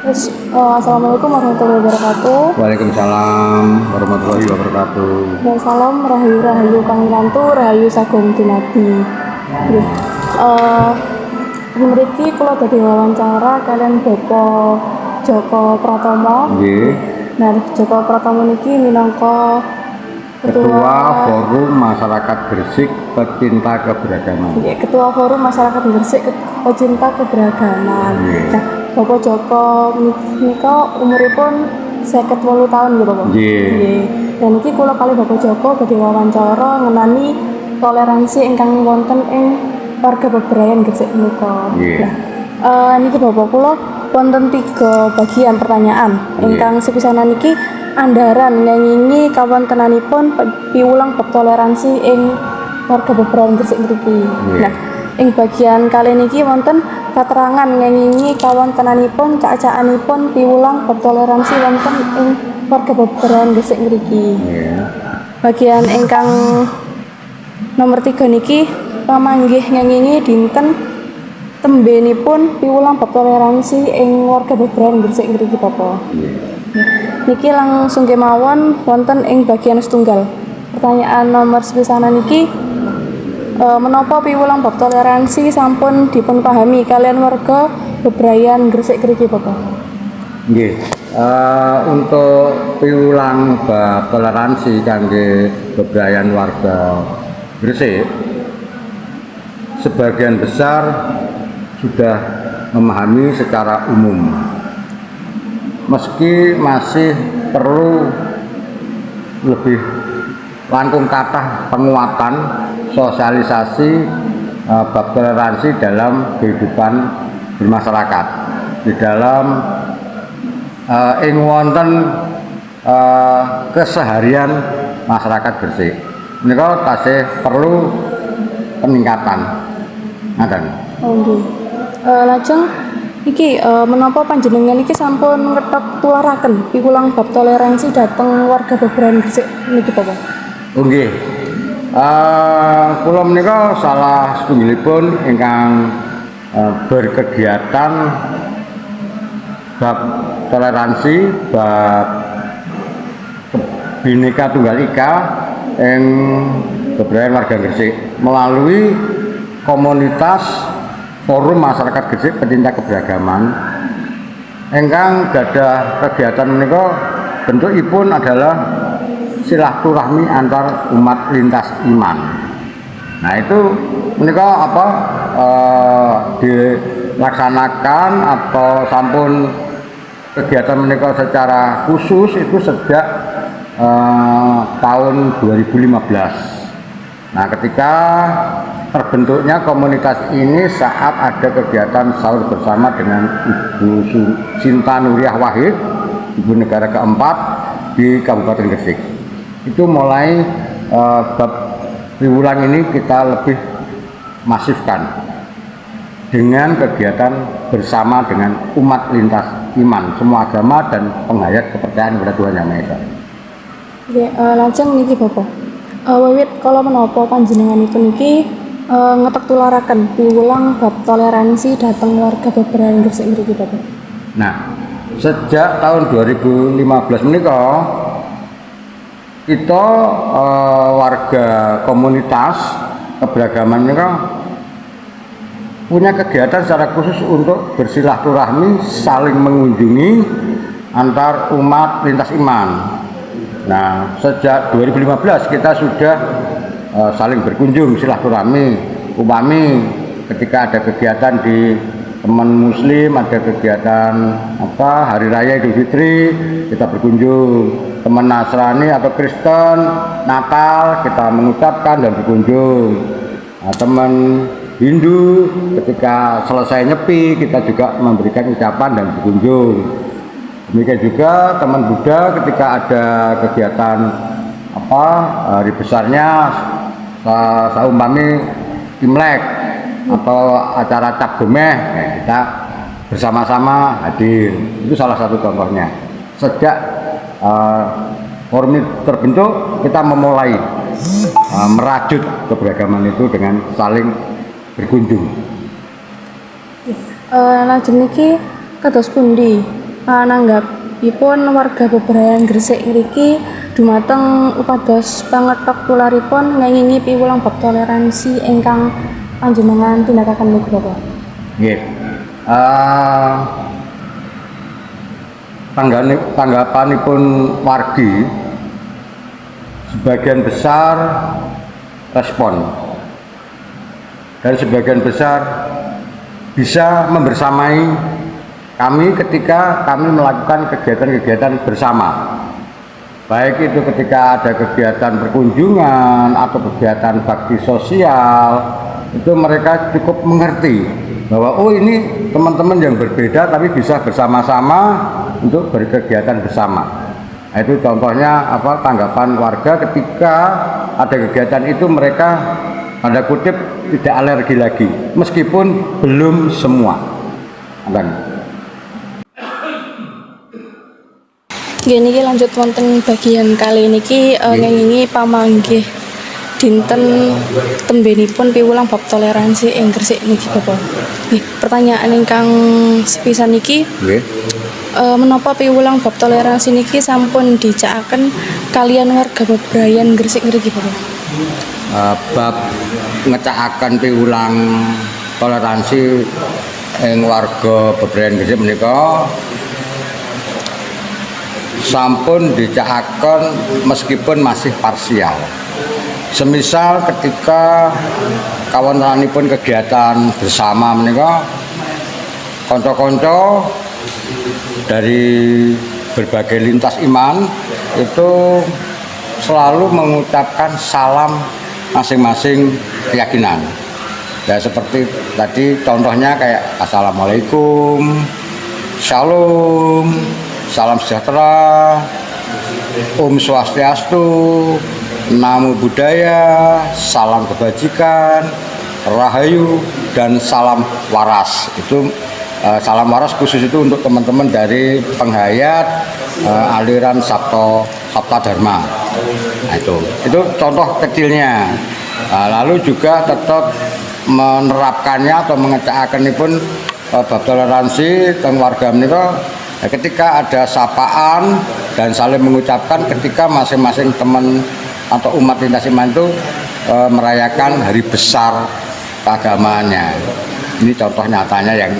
Assalamualaikum warahmatullahi wabarakatuh. Waalaikumsalam warahmatullahi wabarakatuh. Dan salam rahayu kang lantu rahayu sagung dumadi. Nggih. Mriki kula dadi wawancara kalian Bapak Joko Pratomo. Nggih. Nah, Joko Pratomo niki minangka Ketua Forum Masyarakat Gresik Pecinta Keberagaman. Ketua Forum Masyarakat Gresik Pecinta Keberagaman. Nah, Bapak Joko nika umuripun 58 tahun nggih Bapak. Nggih. Dan iki kula kali Bapak Joko badhe wawancara ngenani toleransi ingkang wonten ing warga Bebrayan Gresik menika. Nah, niki Bapak kula wonten 3 bagian pertanyaan ingkang sepisanan niki andharan ngengingi kawontenanipun piwulang bab toleransi ing warga Bebrayan Gresik mriki. Nah, ing bagian kali niki wonten katerangan ngengingi kawontenanipun cak-cakanipun piwulang bab toleransi wonten ing warga Bebrayan Gresik mriki. Bagian ingkang nomor 3 niki pamanggih ngengingi dinten tembenipun piwulang bab toleransi ing warga Bebrayan Gresik mriki Bapak. Niki langsung kemawon wonten ing bagian setunggal. Pertanyaan nomor sepisanan niki menapa piwulang bab toleransi sampun dipun pahami kalian warga Bebrayan Gresik mriki Bapak? Nggih. Untuk piwulang bab toleransi kangge Bebrayan warga Gresik sebagian besar sudah memahami secara umum. Meski masih perlu lebih langkung kathah penguatan sosialisasi bab toleransi dalam kehidupan bermasyarakat di dalam ing wonten keseharian masyarakat Gresik. Menika tasih perlu peningkatan. Ngaten. Oh nggih. Lajeng iki menapa panjenengan iki sampun ngetok tularaken piwulang bab toleransi dhateng warga Bebrayan Gresik niki Bapak? Oh nggih. Kula menika salah setunggalipun ingkang berkegiatan bab toleransi, bab Bhinneka Tunggal Ika ing Bebrayan warga Gresik melalui komunitas Forum Masyarakat Gresik Pecinta Keberagaman ingkang gadah kegiatan menika bentukipun adalah silaturahmi antar umat lintas iman. Nah itu menika dilaksanakan atau sampun kegiatan menika secara khusus itu sejak tahun 2015. Nah, ketika terbentuknya komunitas ini saat ada kegiatan sahur bersama dengan Ibu Sinta Nuriyah Wahid, Ibu Negara keempat di Kabupaten Gresik. Itu mulai bab piwulang ini kita lebih masifkan dengan kegiatan bersama dengan umat lintas iman, semua agama dan penghayat kepercayaan kepada Tuhan Yang Maha Esa. Lajeng niki Bapak. Wiwit kala menapa panjenenganipun niki ngetok tularaken piwulang bab toleransi dhateng warga Bebrayan Gresik mriki Bapak? Nah, sejak tahun 2015 menika kita warga komunitas keberagaman menika punya kegiatan secara khusus untuk bersilaturahmi, saling mengunjungi antar umat lintas iman. Nah, sejak 2015 kita sudah saling berkunjung silaturahmi. Upami ketika ada kegiatan di teman muslim, ada kegiatan hari raya Idul Fitri, kita berkunjung. Teman Nasrani atau Kristen Natal kita mengucapkan dan berkunjung. Nah, teman Hindu ketika selesai nyepi kita juga memberikan ucapan dan berkunjung. Demikian juga teman Buddha ketika ada kegiatan hari besarnya saumpami Imlek atau acara Cap Gomeh, kita bersama-sama hadir. Itu salah satu contohnya. Sejak forum ini terbentuk, kita memulai merajut keberagaman itu dengan saling berkunjung. Lajeng niki kados pundi nanggapipun warga bebrayan Gresik ngriki dumateng upados pangetok tularipun ngengingi piwulang bab toleransi ingkang panjenengan tindakaken niku Bapak. Nggih. Tanggapanipun wargi sebagian besar respon dan sebagian besar bisa membersamai kami ketika kami melakukan kegiatan-kegiatan bersama, baik itu ketika ada kegiatan perkunjungan atau kegiatan bakti sosial, itu mereka cukup mengerti bahwa oh ini teman-teman yang berbeda tapi bisa bersama-sama untuk berkegiatan bersama. Nah, itu contohnya tanggapan warga ketika ada kegiatan itu, mereka tanda kutip tidak alergi lagi meskipun belum semua. Gini lanjut wonten bagian kali niki ngengingi pamanggih dinten tembenipun piwulang bab toleransi ing Gresik niki Bapak. Nggih, pertanyaan ingkang sepisan niki. Nggih. Menapa piwulang bab toleransi niki sampun dicakaken kalian warga bebrayan Gresik ngriki Bapak? Bab ngecakaken piwulang toleransi ing warga bebrayan Gresik menika sampun dicakaken meskipun masih parsial. Semisal ketika kawananipun kegiatan bersama menika kanca-kanca dari berbagai lintas iman itu selalu mengucapkan salam masing-masing keyakinan. Ya seperti tadi contohnya kayak assalamualaikum, shalom, salam sejahtera, Om Swastiastu, Namo Buddhaya, salam kebajikan, Rahayu, dan salam waras. Itu salam waras khusus itu untuk teman-teman dari penghayat aliran Sabta Dharma. Nah, itu contoh kecilnya. Lalu juga tetap menerapkannya atau mengecakakenipun bab toleransi teng warga menika ketika ada sapaan dan saling mengucapkan ketika masing-masing teman atau umat lintas iman itu merayakan hari besar keagamaannya. Ini contoh nyatanya yang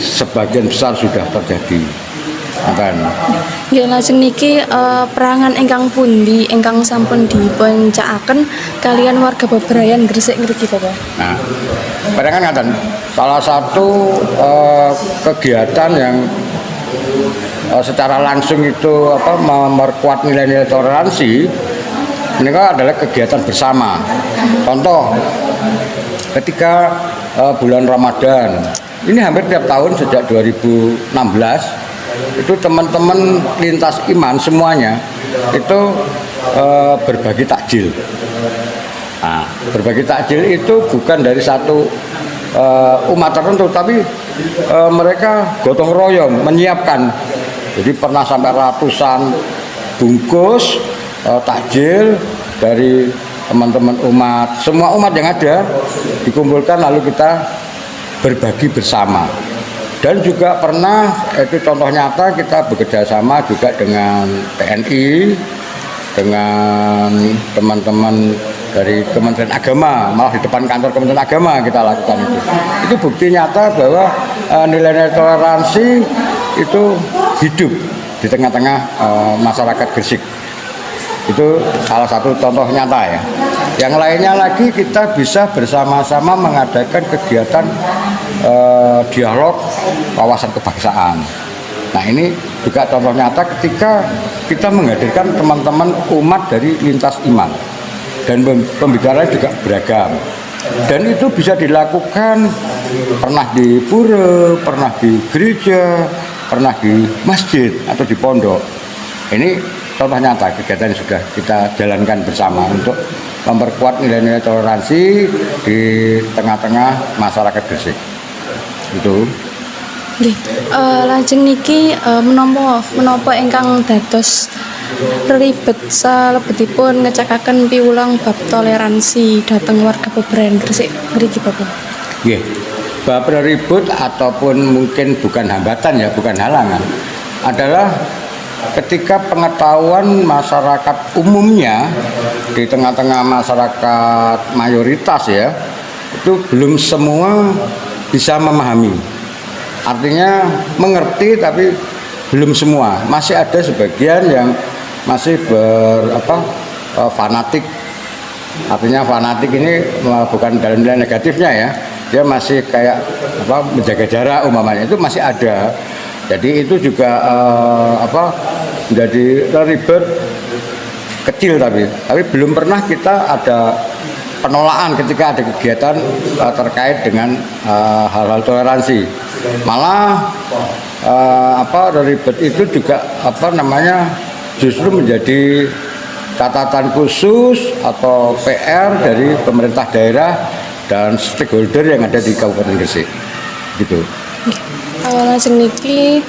sebagian besar sudah terjadi. Ya lajeng niki perangan ingkang pundi ingkang sampun dipuncakaken kalian warga bebrayan Gresik ngriki Bapak? Nah, perangan ngaten. Salah satu kegiatan yang secara langsung itu memperkuat nilai-nilai toleransi ini adalah kegiatan bersama. Contoh ketika bulan Ramadan ini hampir tiap tahun sejak 2016 itu teman-teman lintas iman semuanya itu berbagi takjil. Nah, berbagi takjil itu bukan dari satu umat tertentu, tapi mereka gotong royong menyiapkan. Jadi pernah sampai ratusan bungkus takjil dari teman-teman umat, semua umat yang ada dikumpulkan lalu kita berbagi bersama. Dan juga pernah itu contoh nyata kita bekerja sama juga dengan TNI, dengan teman-teman dari Kementerian Agama, malah di depan kantor Kementerian Agama kita lakukan itu. Itu bukti nyata bahwa nilai-nilai toleransi itu hidup di tengah-tengah masyarakat Gresik. Itu salah satu contoh nyata ya. Yang lainnya lagi kita bisa bersama-sama mengadakan kegiatan dialog wawasan kebangsaan. Nah ini juga contoh nyata ketika kita menghadirkan teman-teman umat dari lintas iman dan pembicaraan juga beragam. Dan itu bisa dilakukan pernah di pura, pernah di gereja, pernah di masjid atau di pondok. Ini contoh nyata kegiatan yang sudah kita jalankan bersama untuk memperkuat nilai-nilai toleransi di tengah-tengah masyarakat Gresik. Itu. Nggih, lajeng niki menapa ingkang dados ribet salebetipun ngecakaken piwulang bab toleransi dhateng warga bebrayan Gresik ngriki Bapak? Nggih. sebab ribut ataupun mungkin bukan hambatan ya, bukan halangan, adalah ketika pengetahuan masyarakat umumnya di tengah-tengah masyarakat mayoritas ya, itu belum semua bisa memahami. Artinya mengerti tapi belum semua. Masih ada sebagian yang masih fanatik. Artinya fanatik ini bukan dalam nilai negatifnya ya. Dia masih kayak menjaga jarak umpamanya, itu masih ada. Jadi itu juga menjadi ribet kecil, tapi belum pernah kita ada penolakan ketika ada kegiatan terkait dengan hal-hal toleransi. Malah ribet itu juga justru menjadi catatan khusus atau PR dari pemerintah daerah dan stakeholder yang ada di Kabupaten Gresik, gitu. Lajeng niki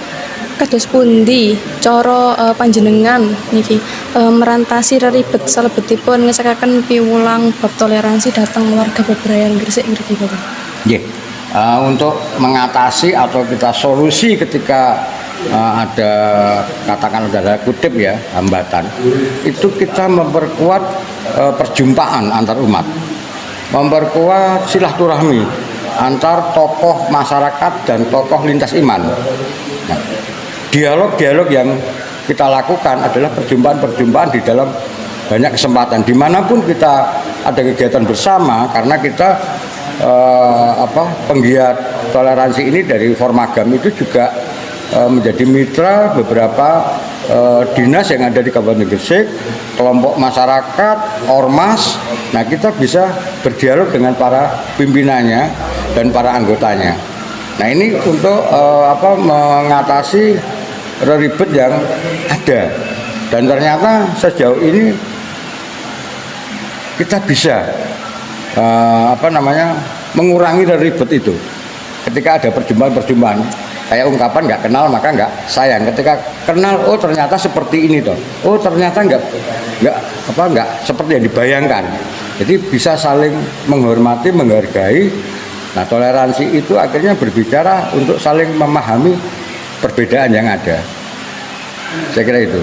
kados pundi cara panjenengan niki merantasi reribet salebetipun ngesekaken piwulang bab toleransi dhateng warga bebrayan Gresik ngriki Bapak? Nggih. Untuk mengatasi atau kita solusi ketika ada katakan ada kutip ya hambatan, itu kita memperkuat perjumpaan antar umat, memperkuat silaturahmi antar tokoh masyarakat dan tokoh lintas iman. Nah, dialog-dialog yang kita lakukan adalah perjumpaan-perjumpaan di dalam banyak kesempatan dimanapun kita ada kegiatan bersama, karena kita penggiat toleransi ini dari Formagam itu juga menjadi mitra beberapa dinas yang ada di Kabupaten Gresik, kelompok masyarakat, ormas. Nah, kita bisa berdialog dengan para pimpinannya dan para anggotanya. Nah, ini untuk mengatasi ribet yang ada, dan ternyata sejauh ini kita bisa mengurangi ribet itu. Ketika ada perjumpaan-perjumpaan, kayak ungkapan nggak kenal maka nggak sayang. Ketika kenal, oh ternyata seperti ini toh. Oh ternyata nggak seperti yang dibayangkan. Jadi bisa saling menghormati, menghargai. Nah, toleransi itu akhirnya berbicara untuk saling memahami perbedaan yang ada. Saya kira itu.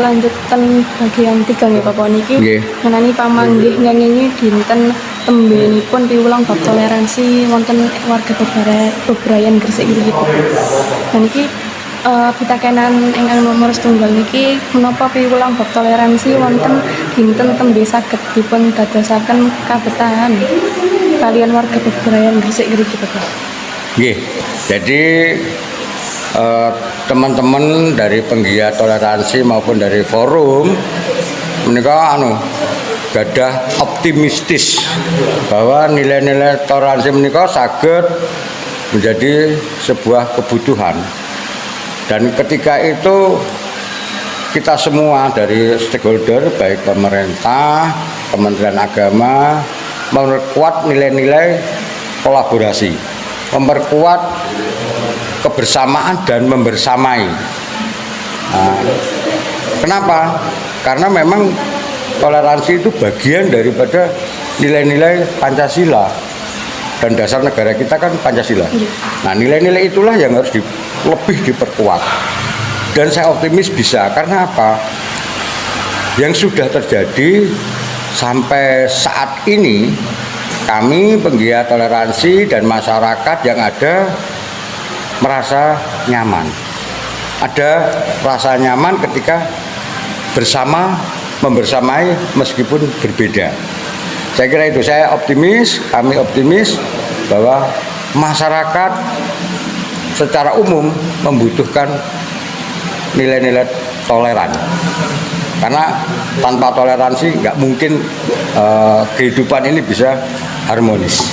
Lanjutan bagian 3 nggih Bapak niki mengenai pamanggih nyanyi dinten tembenipun piwulang bab toleransi wonten warga bebrayan Gresik niki. Dan niki pitakenan ingkang nomor setunggal niki menapa piwulang bab toleransi wonten dinten tembe saged dipun dadosaken kabetahan kalian warga bebrayan Gresik niki Bapak. Nggih. Jadi teman-teman dari penggiat toleransi maupun dari forum menika gadah optimistis bahwa nilai-nilai toleransi menika saged menjadi sebuah kebutuhan, dan ketika itu kita semua dari stakeholder baik pemerintah, Kementerian Agama memperkuat nilai-nilai kolaborasi, memperkuat kebersamaan dan membersamai. Nah, kenapa? Karena memang toleransi itu bagian daripada nilai-nilai Pancasila, dan dasar negara kita kan Pancasila. Nah, nilai-nilai itulah yang harus lebih diperkuat, dan saya optimis bisa. Karena apa? Yang sudah terjadi sampai saat ini, kami penggiat toleransi dan masyarakat yang ada merasa nyaman. Ada rasa nyaman ketika bersama, membersamai meskipun berbeda. Saya kira itu, saya optimis, kami optimis bahwa masyarakat secara umum membutuhkan nilai-nilai toleran. Karena tanpa toleransi nggak mungkin kehidupan ini bisa harmonis.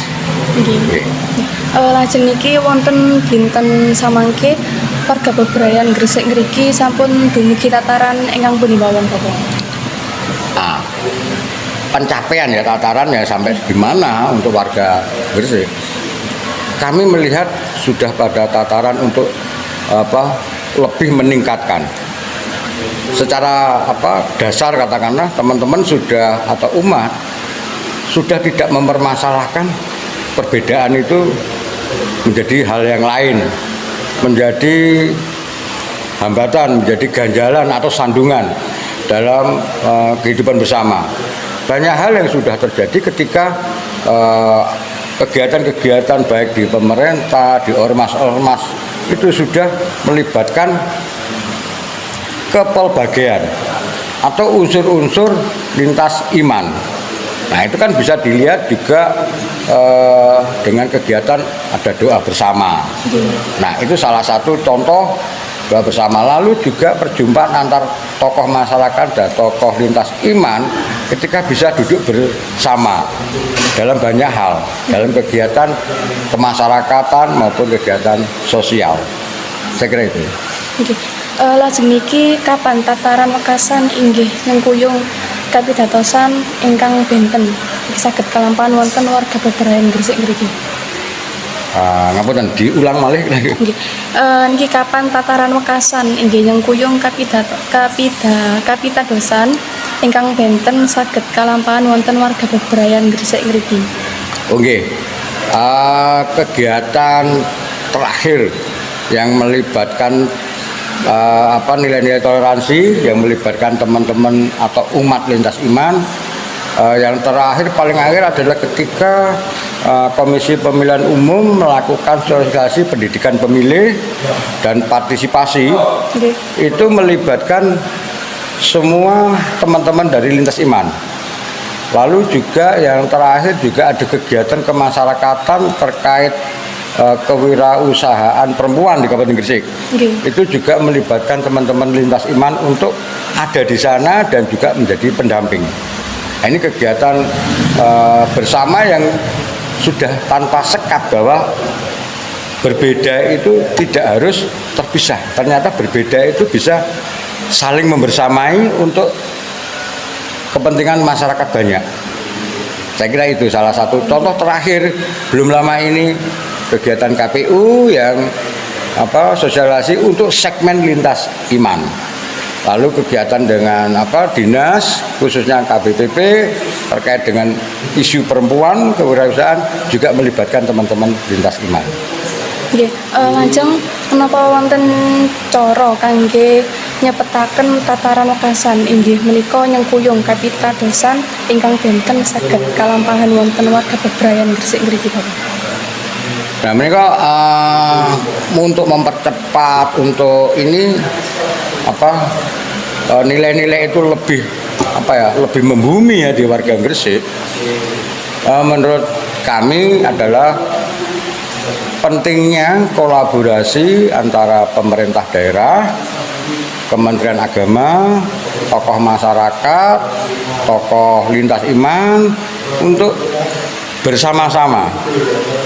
Lajeng niki wonten dinten samangke warga bebrayan Gresik ngriki sampun dumugi tataran ingkang pundi mawon Bapak? Nah, pencapaian ya tataran ya sampai di mana untuk warga Gresik. Kami melihat sudah pada tataran untuk lebih meningkatkan. Secara dasar katakanlah teman-teman sudah atau umat sudah tidak mempermasalahkan perbedaan itu menjadi hal yang lain, menjadi hambatan, menjadi ganjalan atau sandungan dalam kehidupan bersama. Banyak hal yang sudah terjadi ketika kegiatan-kegiatan baik di pemerintah, di ormas-ormas itu sudah melibatkan kepelbagaian atau unsur-unsur lintas iman. Nah itu kan bisa dilihat juga dengan kegiatan ada doa bersama. Nah itu salah satu contoh doa bersama. Lalu juga perjumpaan antar tokoh masyarakat dan tokoh lintas iman ketika bisa duduk bersama dalam banyak hal, dalam kegiatan kemasyarakatan maupun kegiatan sosial. Saya kira itu. Lajeng niki kapan tataran wekasan inggih ngkuyung kapidatosan ingkang benten saged kalampahan wonten warga bebrayan Gresik mriki. Ngapunten diulang malih. Niki kapan tataran wekasan inggih ngkuyung kapitadosan ingkang benten saged kalampahan wonten warga bebrayan Gresik mriki. Oke. Kegiatan terakhir yang melibatkan nilai-nilai toleransi yang melibatkan teman-teman atau umat lintas iman. Yang terakhir paling akhir adalah ketika Komisi Pemilihan Umum melakukan sosialisasi pendidikan pemilih dan partisipasi. Itu melibatkan semua teman-teman dari lintas iman. Lalu juga yang terakhir juga ada kegiatan kemasyarakatan terkait kewirausahaan perempuan di Kabupaten Gresik. Itu juga melibatkan teman-teman lintas iman untuk ada di sana dan juga menjadi pendamping. Ini kegiatan bersama yang sudah tanpa sekat bahwa berbeda itu tidak harus terpisah. Ternyata berbeda itu bisa saling membersamai untuk kepentingan masyarakat banyak. Saya kira itu salah satu contoh terakhir belum lama ini kegiatan KPU yang sosialisasi untuk segmen lintas iman. Lalu kegiatan dengan dinas khususnya KBPP terkait dengan isu perempuan kewirausahaan juga melibatkan teman-teman lintas iman. Nggih, lajeng menapa wonten cara kangge nyepetaken tataran wekasan inggih menika nyengkuyung kapitadosan ingkang benten saged kalampahan wonten warga bebrayan Gresik mriki Bapak. Nah, mereka untuk mempercepat untuk ini nilai-nilai itu lebih lebih membumi ya di warga Gresik. Menurut kami adalah pentingnya kolaborasi antara pemerintah daerah, Kementerian Agama, tokoh masyarakat, tokoh lintas iman untuk bersama-sama,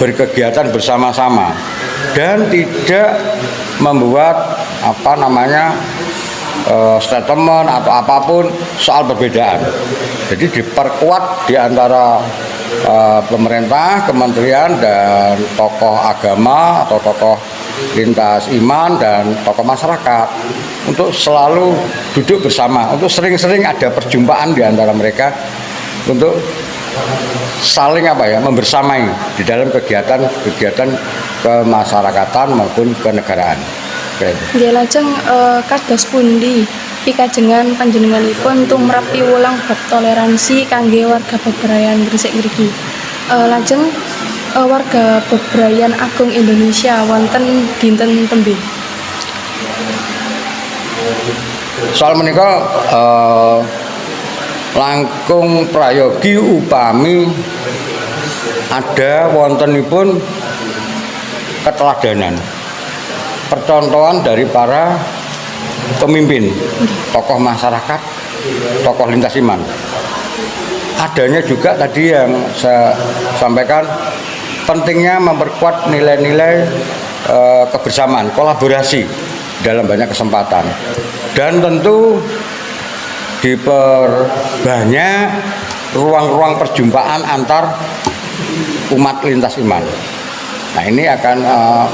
berkegiatan bersama-sama dan tidak membuat statement atau apapun soal perbedaan. Jadi diperkuat di antara pemerintah, kementerian dan tokoh agama atau tokoh lintas iman dan tokoh masyarakat untuk selalu duduk bersama, untuk sering-sering ada perjumpaan di antara mereka untuk saling membersamai di dalam kegiatan kemasyarakatan maupun kenegaraan. Nggih lajeng kados pundi pikajengan panjenenganipun tumrap piwulang bab toleransi kangge warga bebrayan Gresik mriki. Lajeng warga bebrayan Agung Indonesia wonten dinten tembe. Soal menika langkung prayogi upami ada wontenipun keteladanan percontohan dari para pemimpin, tokoh masyarakat, tokoh lintas iman. Adanya juga tadi yang saya sampaikan pentingnya memperkuat nilai-nilai kebersamaan, kolaborasi dalam banyak kesempatan. Dan tentu diperbanyak ruang-ruang perjumpaan antar umat lintas iman. Nah ini akan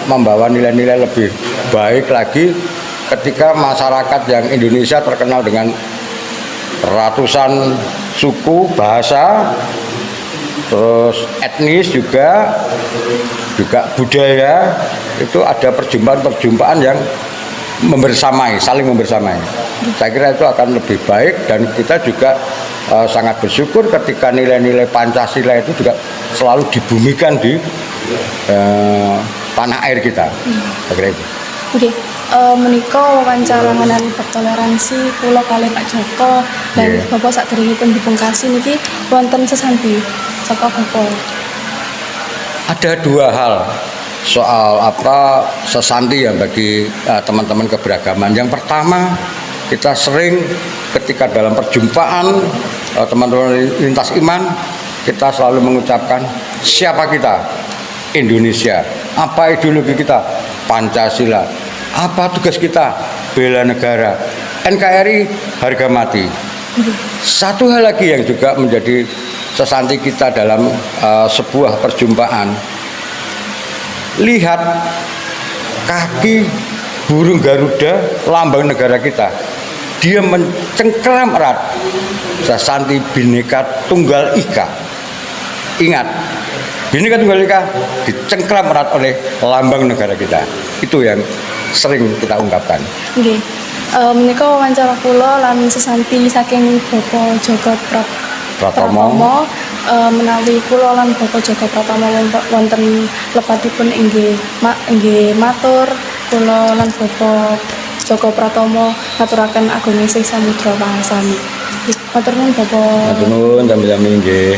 membawa nilai-nilai lebih baik lagi ketika masyarakat yang Indonesia terkenal dengan ratusan suku, bahasa, terus etnis juga budaya, itu ada perjumpaan-perjumpaan yang saling membersamai. Saya kira itu akan lebih baik, dan kita juga sangat bersyukur ketika nilai-nilai Pancasila itu juga selalu dibumikan di tanah air kita. Saya kira itu. Oke, menika wawancara mengenai toleransi kula kalih Pak Joko dan Bapak sakderengipun dipungkasi niki wonten sesambi saka Bapak. Ada dua hal soal sesanti ya bagi teman-teman keberagaman. Yang pertama, kita sering ketika dalam perjumpaan teman-teman lintas iman, kita selalu mengucapkan siapa kita? Indonesia. Apa ideologi kita? Pancasila. Apa tugas kita? Bela negara. NKRI harga mati. Satu hal lagi yang juga menjadi sesanti kita dalam sebuah perjumpaan, lihat kaki burung Garuda, lambang negara kita. Dia mencengkeram erat sesanti Bhinneka Tunggal Ika. Ingat, Bhinneka Tunggal Ika dicengkeram erat oleh lambang negara kita. Itu yang sering kita ungkapkan. Nggih. Menika wawancara kula lan sesanti saking Bapak Joko Pratomo menawi kula lan Bapak Joko Pratomo wonten lepatipun inggih matur kula lan Bapak Joko Pratomo ngaturaken agunging samudra pangsami. Matur nuwun Bapak. Matur nuwun, sami-sami nggih.